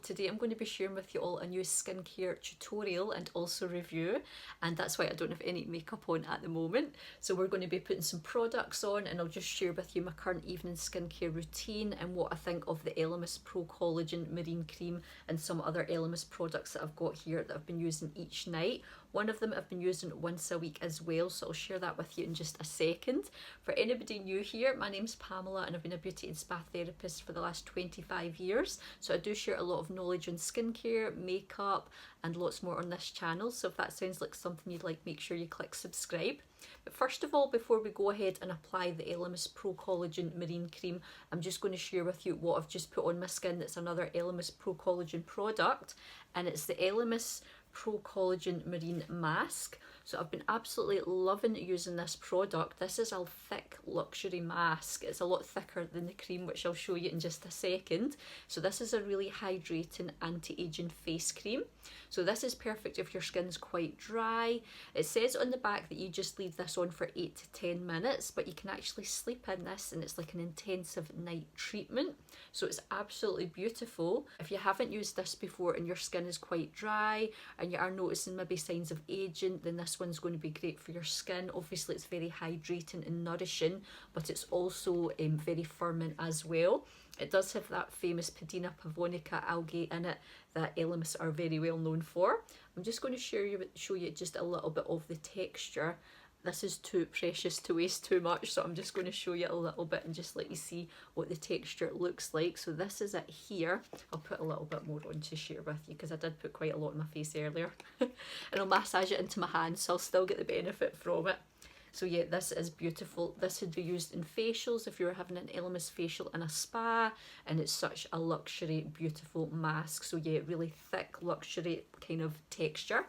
today I'm going to be sharing with you all a new skincare tutorial and also review, and that's why I don't have any makeup on at the moment. So we're going to be putting some products on, and I'll just share with you my current evening skincare routine and what I think of the Elemis Pro Collagen Marine Cream and some other Elemis products that I've got here that I've been using each night. One of them I've been using once a week as well, so I'll share that with you in just a second. For anybody new here, my name's Pamela and I've been a beauty and spa therapist for the last 25 years. So I do share a lot of knowledge on skincare, makeup and lots more on this channel. So if that sounds like something you'd like, make sure you click subscribe. But first of all, before we go ahead and apply the Elemis Pro Collagen Marine Cream, I'm just going to share with you what I've just put on my skin. That's another Elemis Pro Collagen product, and it's the Elemis Pro Collagen Marine Mask. So I've been absolutely loving using this product. This is a thick luxury mask. It's a lot thicker than the cream, which I'll show you in just a second. So this is a really hydrating anti-aging face cream. So this is perfect if your skin's quite dry. It says on the back that you just leave this on for 8 to 10 minutes, but you can actually sleep in this and it's like an intensive night treatment. So it's absolutely beautiful. If you haven't used this before and your skin is quite dry and you are noticing maybe signs of aging, then this one's going to be great for your skin. Obviously it's very hydrating and nourishing, but it's also very firming as well. It does have that famous Padina pavonica algae in it that Elemis are very well known for. I'm just going to show you just a little bit of the texture. This is too precious to waste too much, so I'm just going to show you a little bit and just let you see what the texture looks like. So this is it here. I'll put a little bit more on to share with you because I did put quite a lot on my face earlier. And I'll massage it into my hands so I'll still get the benefit from it. So yeah, this is beautiful. This would be used in facials if you're having an Elemis facial in a spa, and it's such a luxury, beautiful mask. So yeah, really thick, luxury kind of texture.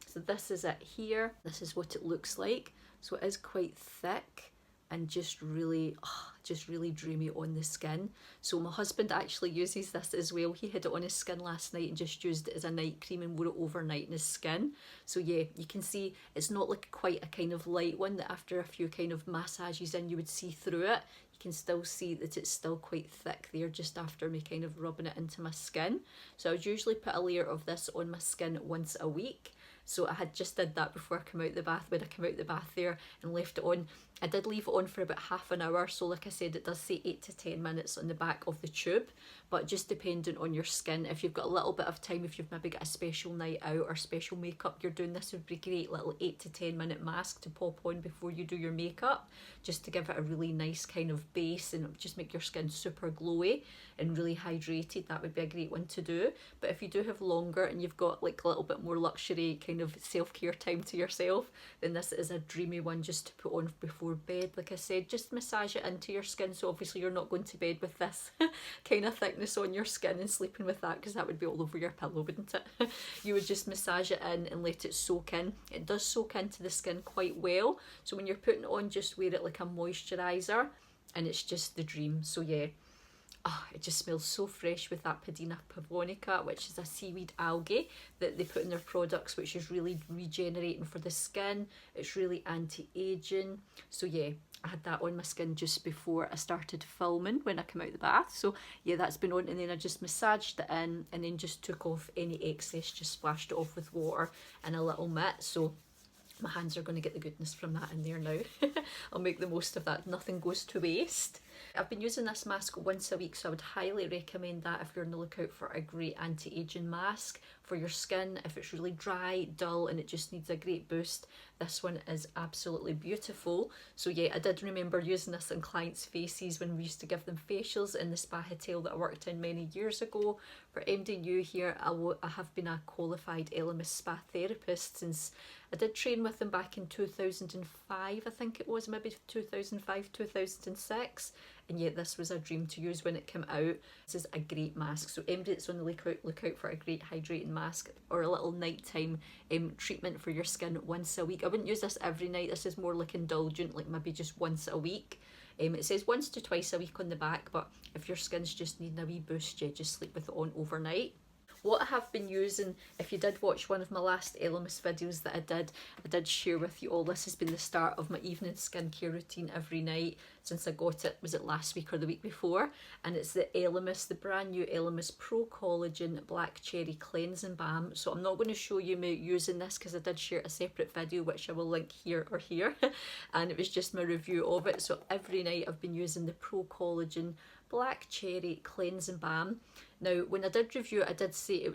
So this is it here. This is what it looks like. So it is quite thick and just really dreamy on the skin. So my husband actually uses this as well. He had it on his skin last night and just used it as a night cream and wore it overnight in his skin. So yeah, you can see it's not like quite a kind of light one that after a few kind of massages in you would see through it. You can still see that it's still quite thick there just after me kind of rubbing it into my skin. So I would usually put a layer of this on my skin once a week. So I had just did that before I came out the bath. When I came out the bath there and left it on, I did leave it on for about half an hour. So like I said, it does say 8 to 10 minutes on the back of the tube, but just depending on your skin, if you've got a little bit of time, if you've maybe got a special night out or special makeup you're doing, this would be a great little 8 to 10 minute mask to pop on before you do your makeup, just to give it a really nice kind of base and just make your skin super glowy and really hydrated. That would be a great one to do. But if you do have longer and you've got like a little bit more luxury kind of self-care time to yourself, then this is a dreamy one just to put on before bed. Like I said, just massage it into your skin. So obviously you're not going to bed with this kind of thickness on your skin and sleeping with that, because that would be all over your pillow, wouldn't it? You would just massage it in and let it soak in. It does soak into the skin quite well, so when you're putting it on, just wear it like a moisturizer and it's just the dream. So yeah, it just smells so fresh with that Padina pavonica, which is a seaweed algae that they put in their products, which is really regenerating for the skin. It's really anti-aging. So yeah, I had that on my skin just before I started filming when I came out of the bath. So yeah, that's been on, and then I just massaged it in and then just took off any excess, just splashed it off with water and a little mitt. So my hands are going to get the goodness from that in there now. I'll make the most of that. Nothing goes to waste. I've been using this mask once a week, so I would highly recommend that if you're on the lookout for a great anti-aging mask for your skin. If it's really dry, dull, and it just needs a great boost, this one is absolutely beautiful. So yeah, I did remember using this on clients' faces when we used to give them facials in the spa hotel that I worked in many years ago. For MDU here, I have been a qualified Elemis spa therapist since I did train with them back in 2005, I think it was, maybe 2005, 2006. And yet this was a dream to use when it came out. This is a great mask. So anybody that's on the look out for a great hydrating mask or a little nighttime treatment for your skin once a week. I wouldn't use this every night. This is more like indulgent, like maybe just once a week. It says once to twice a week on the back, but if your skin's just needing a wee boost, yeah, just sleep with it on overnight. What I have been using, if you did watch one of my last Elemis videos that I did share with you all, this has been the start of my evening skincare routine every night since I got it, was it last week or the week before? And it's the Elemis, the brand new Elemis Pro Collagen Black Cherry Cleansing Balm. So I'm not going to show you me using this because I did share a separate video which I will link here or here and it was just my review of it. So every night I've been using the Pro Collagen Black Cherry Cleansing Balm. Now when I did review it, I did say it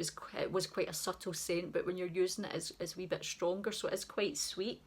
was quite a subtle scent, but when you're using it it's a wee bit stronger, so it's quite sweet.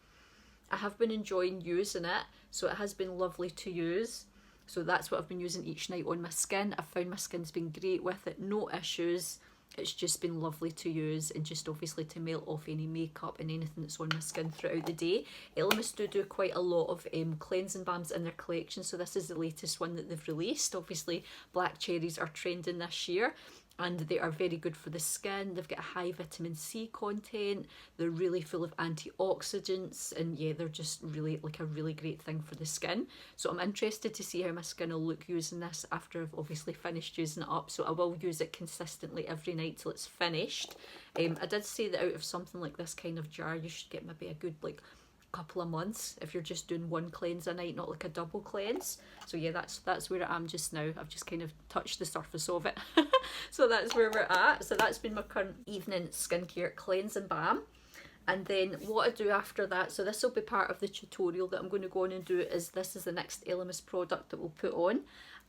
I have been enjoying using it, so it has been lovely to use. So that's what I've been using each night on my skin. I've found my skin's been great with it, no issues. It's just been lovely to use and just obviously to melt off any makeup and anything that's on my skin throughout the day. Elemis do quite a lot of cleansing balms in their collection, so this is the latest one that they've released. Obviously black cherries are trending this year and they are very good for the skin. They've got a high vitamin C content, they're really full of antioxidants, and yeah, they're just really like a really great thing for the skin. So I'm interested to see how my skin will look using this after I've obviously finished using it up. So I will use it consistently every night till it's finished. I did say that out of something like this kind of jar you should get maybe a good like couple of months if you're just doing one cleanse a night, not like a double cleanse. So yeah, that's where I am just now. I've just kind of touched the surface of it. So that's where we're at. So that's been my current evening skincare cleansing balm. And then what I do after that, so this will be part of the tutorial that I'm going to go on and do, is this is the next Elemis product that we'll put on,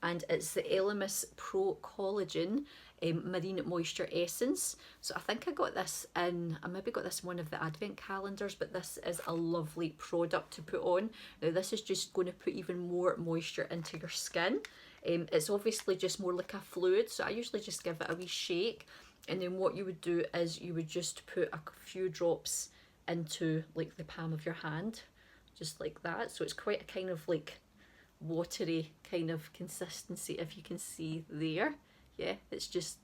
and it's the Elemis Pro Collagen Marine Moisture Essence. So I think I got this in, I maybe got this in one of the advent calendars, but this is a lovely product to put on. Now this is just going to put even more moisture into your skin. It's obviously just more like a fluid, so I usually just give it a wee shake, and then what you would do is you would just put a few drops into like the palm of your hand, just like that. So it's quite a kind of like watery kind of consistency, if you can see there. Yeah, it's just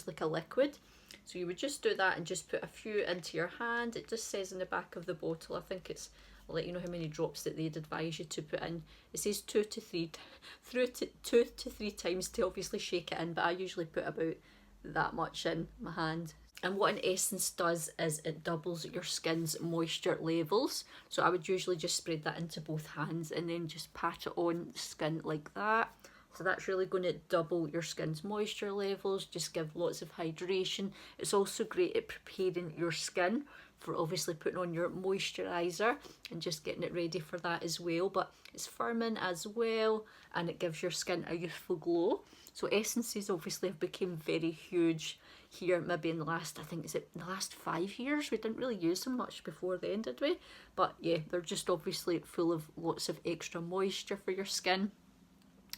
like a liquid. So you would just do that and just put a few into your hand. It just says in the back of the bottle, I think it's, I'll let you know how many drops that they'd advise you to put in. It says 2 to 3 times to obviously shake it in, but I usually put about that much in my hand. And what an essence does is it doubles your skin's moisture levels. So I would usually just spread that into both hands and then just pat it on the skin like that. So that's really going to double your skin's moisture levels, just give lots of hydration. It's also great at preparing your skin for obviously putting on your moisturiser and just getting it ready for that as well. But it's firming as well, and it gives your skin a youthful glow. So essences obviously have become very huge here, maybe in the last, I think is it the last 5 years. We didn't really use them much before then, did we? But yeah, they're just obviously full of lots of extra moisture for your skin.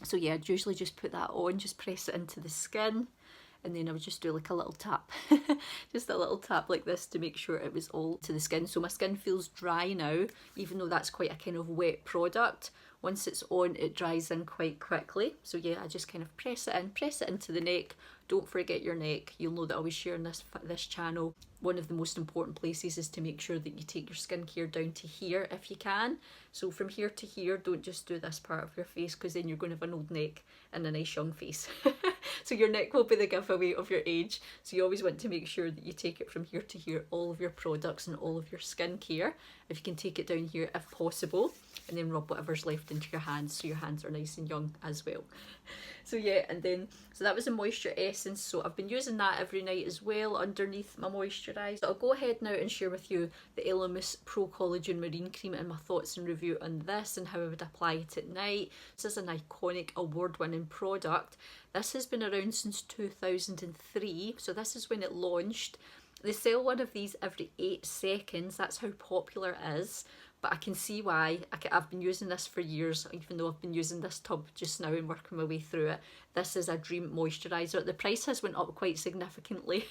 So yeah, I'd usually just put that on, just press it into the skin, and then I would just do like a little tap, just a little tap like this to make sure it was all to the skin. So my skin feels dry now, even though that's quite a kind of wet product. Once it's on, it dries in quite quickly. So yeah, I just kind of press it into the neck. Don't forget your neck. You'll know that I always share on this channel. One of the most important places is to make sure that you take your skincare down to here if you can. So from here to here, don't just do this part of your face, because then you're going to have an old neck and a nice young face. So your neck will be the giveaway of your age. So you always want to make sure that you take it from here to here, all of your products and all of your skincare. If you can take it down here if possible, and then rub whatever's left into your hands so your hands are nice and young as well. So yeah, and then, so that was a moisture essence. So I've been using that every night as well underneath my moisturiser. So I'll go ahead now and share with you the Elemis Pro Collagen Marine Cream and my thoughts and review on this and how I would apply it at night. This is an iconic award-winning product. This has been around since 2003, so this is when it launched. They sell one of these every 8 seconds, that's how popular it is. But I can see why. I've been using this for years, even though I've been using this tub just now and working my way through it. This is a dream moisturiser. The price has went up quite significantly,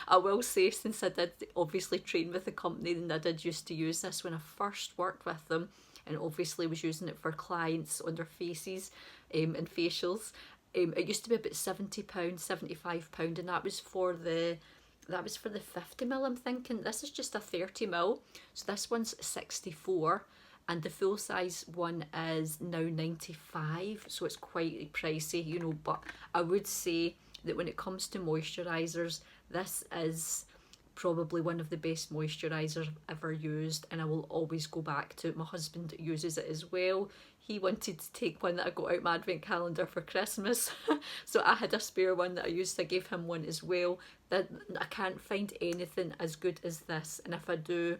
I will say, since I did obviously train with the company, and I did used to use this when I first worked with them, and obviously was using it for clients on their faces and facials. It used to be about £70, £75, and that was for the 50ml, I'm thinking. This is just a 30ml, so this one's 64, and the full size one is now 95, so it's quite pricey, you know. But I would say that when it comes to moisturisers, this is probably one of the best moisturisers I've ever used, and I will always go back to it. My husband uses it as well. He wanted to take one that I got out my advent calendar for Christmas so I had a spare one that I used. I gave him one as well. That I can't find anything as good as this, and if I do,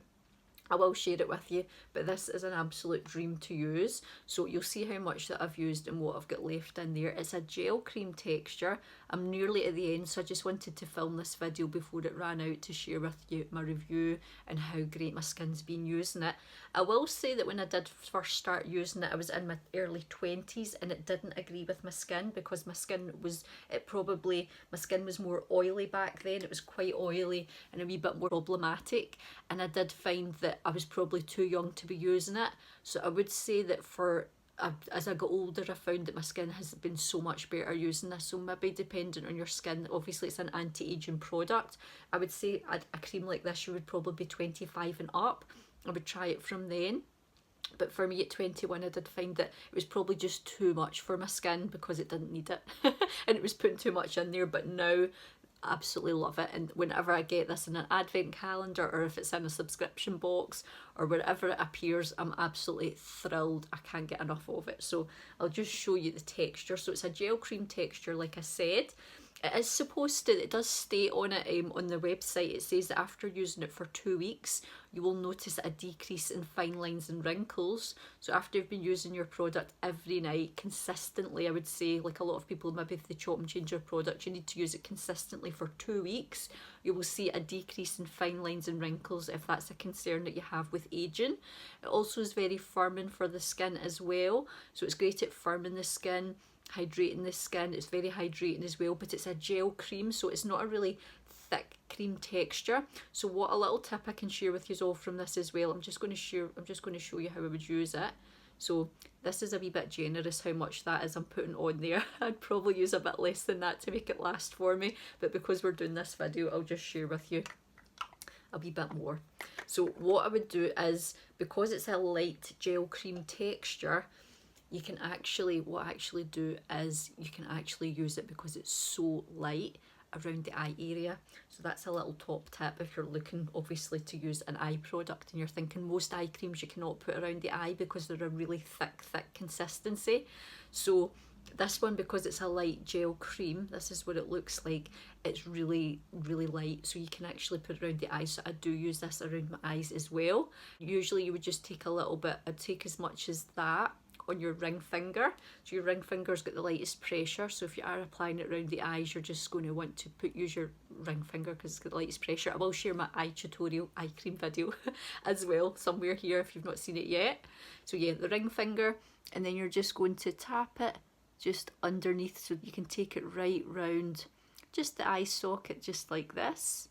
I will share it with you, but this is an absolute dream to use. So you'll see how much that I've used and what I've got left in there. It's a gel cream texture. I'm nearly at the end, so I just wanted to film this video before it ran out to share with you my review and how great my skin's been using it. I will say that when I did first start using it, I was in my early 20s and it didn't agree with my skin, because my skin was more oily back then. It was quite oily and a wee bit more problematic, and I did find that I was probably too young to be using it. So I would say that as I got older, I found that my skin has been so much better using this. So maybe depending on your skin, obviously it's an anti-aging product. I would say a cream like this, you would probably be 25 and up. I would try it from then. But for me at 21, I did find that it was probably just too much for my skin because it didn't need it. And it was putting too much in there. But now, absolutely love it, and whenever I get this in an advent calendar, or if it's in a subscription box, or wherever it appears, I'm absolutely thrilled. I can't get enough of it. So I'll just show you the texture. So it's a gel cream texture, like I said. It is supposed to, it does state on it, on the website, it says that after using it for 2 weeks, you will notice a decrease in fine lines and wrinkles. So after you've been using your product every night consistently, I would say, like a lot of people, maybe if they chop and change your product, you need to use it consistently for 2 weeks. You will see a decrease in fine lines and wrinkles if that's a concern that you have with aging. It also is very firming for the skin as well. So it's great at firming the skin, hydrating the skin. It's very hydrating as well, but it's a gel cream, so it's not a really thick cream texture. So what a little tip I can share with you all from this as well, I'm just going to show you how I would use it. So this is a wee bit generous how much that is I'm putting on there. I'd probably use a bit less than that to make it last for me, but because we're doing this video, I'll just share with you a wee bit more. So what I would do is, because it's a light gel cream texture, you can actually, what I actually do is you can actually use it, because it's so light, around the eye area. So that's a little top tip if you're looking obviously to use an eye product and you're thinking most eye creams you cannot put around the eye because they're a really thick consistency. So this one, because it's a light gel cream, this is what it looks like. It's really light, so you can actually put it around the eyes. So I do use this around my eyes as well. Usually you would just take a little bit, I'd take as much as that on your ring finger. So your ring finger's got the lightest pressure, so if you are applying it around the eyes, you're just going to want to use your ring finger because it's got the lightest pressure. I will share my eye tutorial, eye cream video as well somewhere here if you've not seen it yet. So yeah, the ring finger, and then you're just going to tap it just underneath, so you can take it right round just the eye socket, just like this,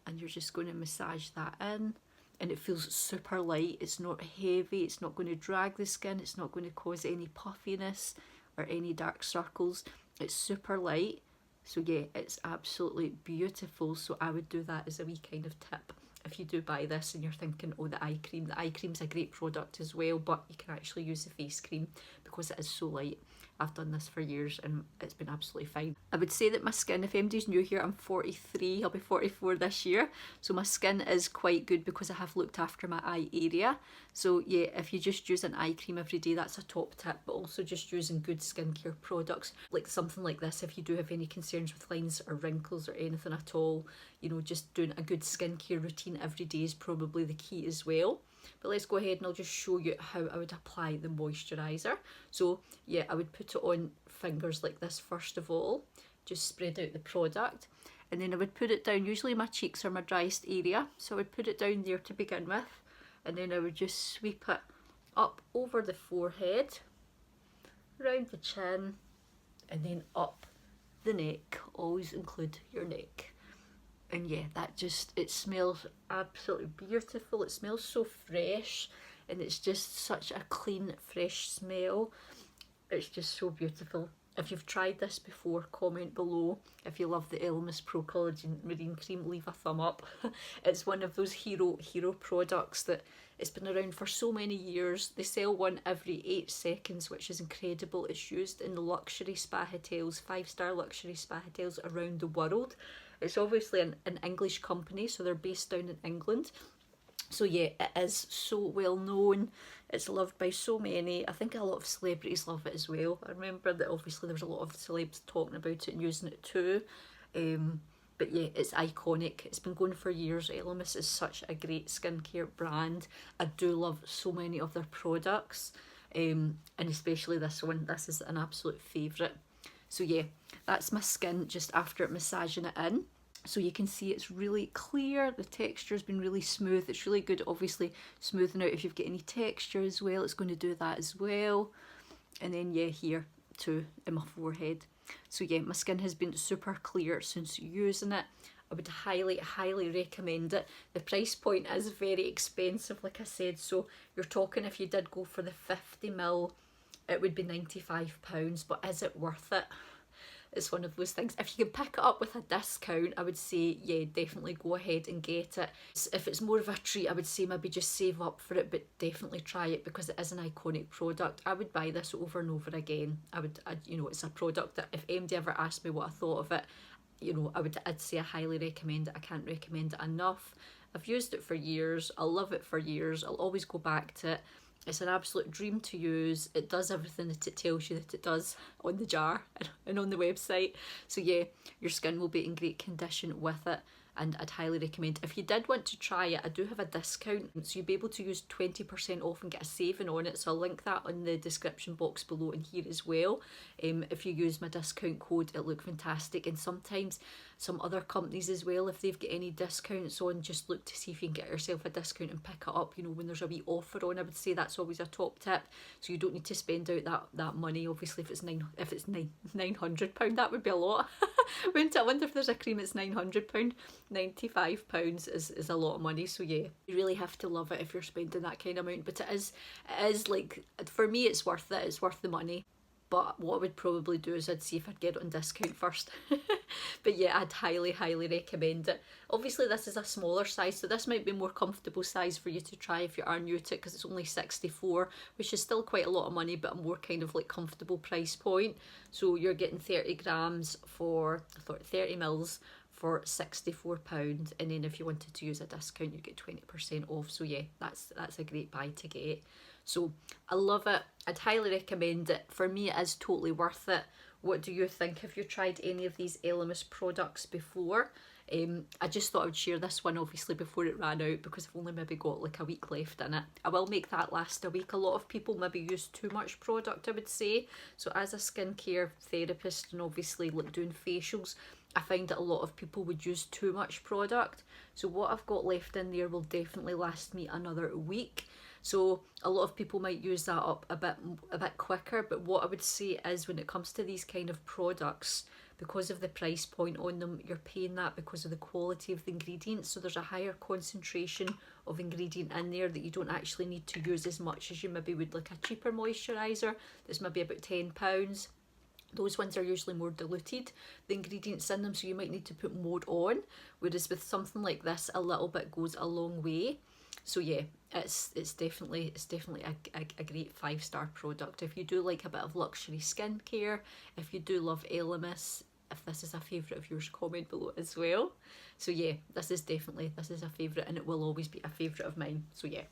and you're just going to massage that in. And it feels super light, it's not heavy, it's not going to drag the skin, it's not going to cause any puffiness or any dark circles. It's super light, so yeah, it's absolutely beautiful. So I would do that as a wee kind of tip if you do buy this and you're thinking, oh, the eye cream's a great product as well, but you can actually use the face cream because it is so light. I've done this for years and it's been absolutely fine. I would say that my skin, if anybody's new here, I'm 43, I'll be 44 this year. So my skin is quite good because I have looked after my eye area. So yeah, if you just use an eye cream every day, that's a top tip, but also just using good skincare products, like something like this, if you do have any concerns with lines or wrinkles or anything at all, you know, just doing a good skincare routine every day is probably the key as well. But let's go ahead and I'll just show you how I would apply the moisturiser. So yeah, I would put it on fingers like this first of all, just spread out the product, and then I would put it down, usually my cheeks are my driest area, so I would put it down there to begin with, and then I would just sweep it up over the forehead, round the chin, and then up the neck. Always include your neck. And yeah, that just, it smells absolutely beautiful. It smells so fresh, and it's just such a clean, fresh smell. It's just so beautiful. If you've tried this before, comment below. If you love the Elemis Pro Collagen Marine Cream, leave a thumb up. It's one of those hero products that it's been around for so many years. They sell one every 8 seconds, which is incredible. It's used in the luxury spa hotels, 5-star luxury spa hotels around the world. It's obviously an English company, so they're based down in England. So yeah, it is so well known. It's loved by so many. I think a lot of celebrities love it as well. I remember that obviously there was a lot of celebs talking about it and using it too. But yeah, it's iconic. It's been going for years. Elemis is such a great skincare brand. I do love so many of their products, and especially this one. This is an absolute favourite. So yeah, that's my skin just after massaging it in. So you can see it's really clear, the texture's been really smooth. It's really good, obviously, smoothing out if you've got any texture as well. It's going to do that as well. And then yeah, here too, in my forehead. So yeah, my skin has been super clear since using it. I would highly recommend it. The price point is very expensive, like I said. So you're talking, if you did go for the 50ml, it would be £95, but is it worth it? It's one of those things. If you can pick it up with a discount, I would say, yeah, definitely go ahead and get it. If it's more of a treat, I would say maybe just save up for it, but definitely try it because it is an iconic product. I would buy this over and over again. You know, it's a product that if anybody ever asked me what I thought of it, you know, I'd say I highly recommend it. I can't recommend it enough. I've used it for years. I'll love it for years. I'll always go back to it. It's an absolute dream to use. It does everything that it tells you that it does on the jar and on the website. So yeah, your skin will be in great condition with it, and I'd highly recommend. If you did want to try it, I do have a discount, so you'll be able to use 20% off and get a saving on it. So I'll link that in the description box below and here as well. If you use my discount code, it'll look fantastic. And sometimes some other companies as well, if they've got any discounts on, just look to see if you can get yourself a discount and pick it up, you know, when there's a wee offer on. I would say that's always a top tip, so you don't need to spend out that money. Obviously if it's £900, that would be a lot. I wonder if there's a cream that's £900. £95 is a lot of money. So yeah, you really have to love it if you're spending that kind of amount, but it is like, for me it's worth it. It's worth the money. But what I would probably do is I'd see if I'd get it on discount first. But yeah, I'd highly recommend it. Obviously this is a smaller size, so this might be a more comfortable size for you to try if you are new to it, because it's only 64, which is still quite a lot of money, but a more kind of like comfortable price point. So you're getting 30 grams for, 30 mils for £64, and then if you wanted to use a discount you'd get 20% off. So yeah, that's a great buy to get. So I love it. I'd highly recommend it. For me, it is totally worth it. What do you think? Have you tried any of these Elemis products before? I just thought I would share this one obviously before it ran out, because I've only maybe got like a week left in it. I will make that last a week. A lot of people maybe use too much product, I would say. So as a skincare therapist and obviously like doing facials, I find that a lot of people would use too much product. So what I've got left in there will definitely last me another week. So a lot of people might use that up a bit quicker, but what I would say is when it comes to these kind of products, because of the price point on them, you're paying that because of the quality of the ingredients. So there's a higher concentration of ingredient in there that you don't actually need to use as much as you maybe would like a cheaper moisturiser that's maybe about £10. Those ones are usually more diluted, the ingredients in them, so you might need to put more on, whereas with something like this, a little bit goes a long way. So yeah, it's definitely a great 5-star product. If you do like a bit of luxury skincare, if you do love Elemis, if this is a favourite of yours, comment below as well. So yeah, this is a favourite, and it will always be a favourite of mine. So yeah,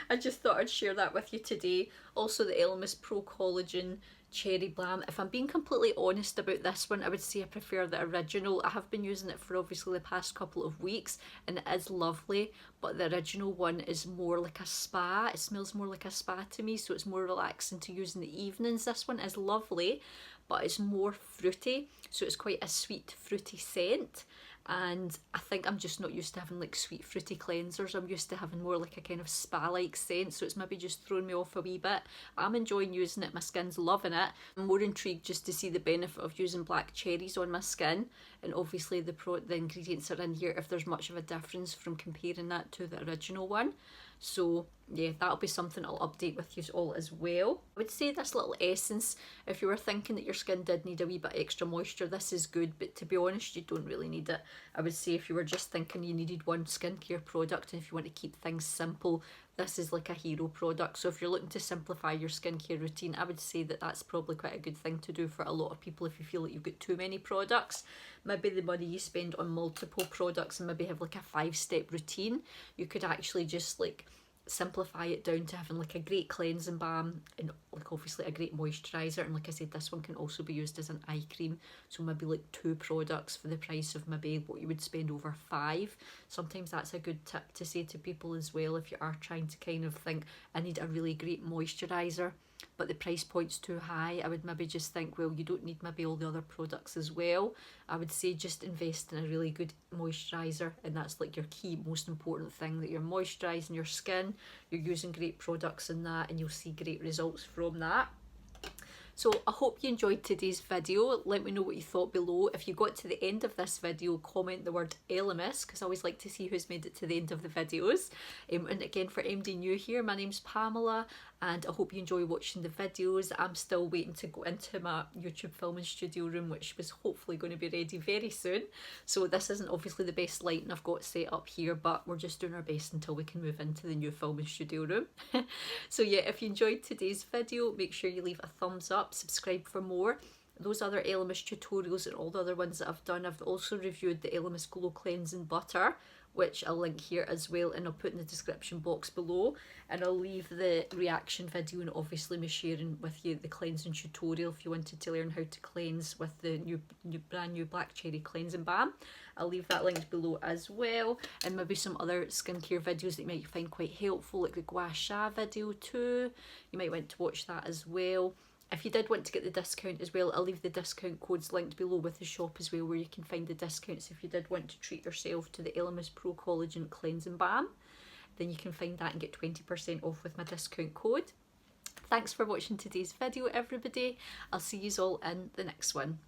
I just thought I'd share that with you today. Also the Elemis Pro Collagen Cherry Balm. If I'm being completely honest about this one, I would say I prefer the original. I have been using it for obviously the past couple of weeks, and it is lovely, but the original one is more like a spa. It smells more like a spa to me, so it's more relaxing to use in the evenings. This one is lovely, but it's more fruity, so it's quite a sweet fruity scent. And I think I'm just not used to having like sweet fruity cleansers. I'm used to having more like a kind of spa-like scent, so it's maybe just throwing me off a wee bit. I'm enjoying using it, my skin's loving it. I'm more intrigued just to see the benefit of using black cherries on my skin. and obviously the ingredients are in here if there's much of a difference from comparing that to the original one. So yeah, that'll be something I'll update with you all as well. I would say this little essence, if you were thinking that your skin did need a wee bit extra moisture, this is good, but to be honest, you don't really need it. I would say if you were just thinking you needed one skincare product and if you want to keep things simple, this is like a hero product. So if you're looking to simplify your skincare routine, I would say that that's probably quite a good thing to do for a lot of people if you feel like you've got too many products. Maybe the money you spend on multiple products and maybe have like a 5-step routine, you could actually just like simplify it down to having like a great cleansing balm and like obviously a great moisturiser, and like I said, this one can also be used as an eye cream, so maybe like 2 products for the price of maybe what you would spend over 5. Sometimes that's a good tip to say to people as well if you are trying to kind of think, I need a really great moisturiser but the price point's too high. I would maybe just think, well, you don't need maybe all the other products as well. I would say just invest in a really good moisturiser, and that's like your key most important thing, that you're moisturising your skin, you're using great products in that, and you'll see great results from that. So I hope you enjoyed today's video. Let me know what you thought below. If you got to the end of this video, comment the word Elemis, because I always like to see who's made it to the end of the videos. And again, for MD New here, my name's Pamela, and I hope you enjoy watching the videos. I'm still waiting to go into my YouTube filming studio room, which was hopefully going to be ready very soon. So this isn't obviously the best lighting I've got set up here, but we're just doing our best until we can move into the new filming studio room. So yeah, if you enjoyed today's video, make sure you leave a thumbs up, subscribe for more. Those other Elemis tutorials and all the other ones that I've done, I've also reviewed the Elemis Glow Cleansing Butter, which I'll link here as well, and I'll put in the description box below, and I'll leave the reaction video and obviously me sharing with you the cleansing tutorial if you wanted to learn how to cleanse with the brand new Black Cherry Cleansing Balm. I'll leave that linked below as well, and maybe some other skincare videos that you might find quite helpful, like the Gua Sha video too. You might want to watch that as well. If you did want to get the discount as well, I'll leave the discount codes linked below with the shop as well, where you can find the discounts if you did want to treat yourself to the Elemis Pro Collagen Cleansing Balm. Then you can find that and get 20% off with my discount code. Thanks for watching today's video, everybody. I'll see you all in the next one.